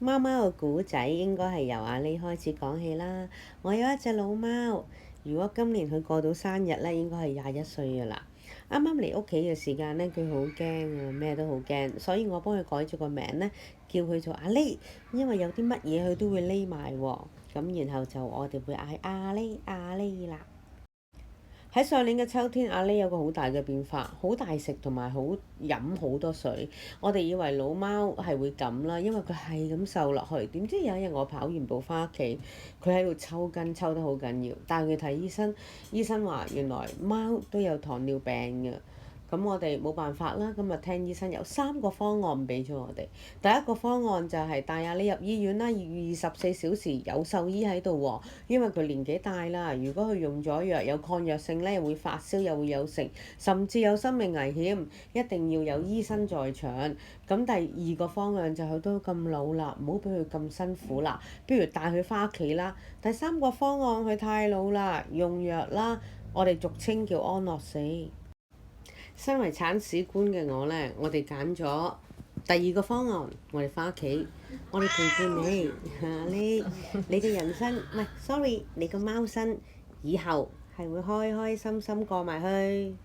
貓貓嘅故仔應該係由阿呢開始講起啦。我有一隻老貓，如果今年佢過到生日咧，應該係21歲㗎啦。啱啱嚟屋企嘅時間咧，佢好驚啊，咩都好驚，所以我幫佢改咗個名咧，叫佢做阿呢，因為有啲乜嘢佢都會匿埋喎。咁然後就我哋會嗌阿呢啦。喺上年嘅秋天，阿呢有個好大嘅變化，好大食同埋好飲好多水。我哋以為老貓係會咁啦，因為佢係咁瘦落去。點知有一日我跑完步翻屋企，佢喺度抽筋，抽得好緊要，帶佢睇醫生。醫生話原來貓都有糖尿病嘅。咁我哋冇辦法啦，咁啊聽醫生有3個方案俾咗我哋。第一個方案就係帶阿你入醫院啦，要24小時有獸醫喺度喎，因為佢年紀大啦。如果佢用咗藥有抗藥性咧，會發燒又會有食，甚至有生命危險，一定要有醫生在場。咁第二個方案就係佢都咁老啦，唔好俾佢咁辛苦啦，不如帶佢翻屋企啦。第三個方案佢太老啦，用藥啦，我哋俗稱叫安樂死。身為鏟屎官嘅我呢，我哋揀咗第二個方案，我哋翻屋企，我哋陪伴你，你嘅人生唔係，sorry，你個貓生以後係會開開心心過埋去。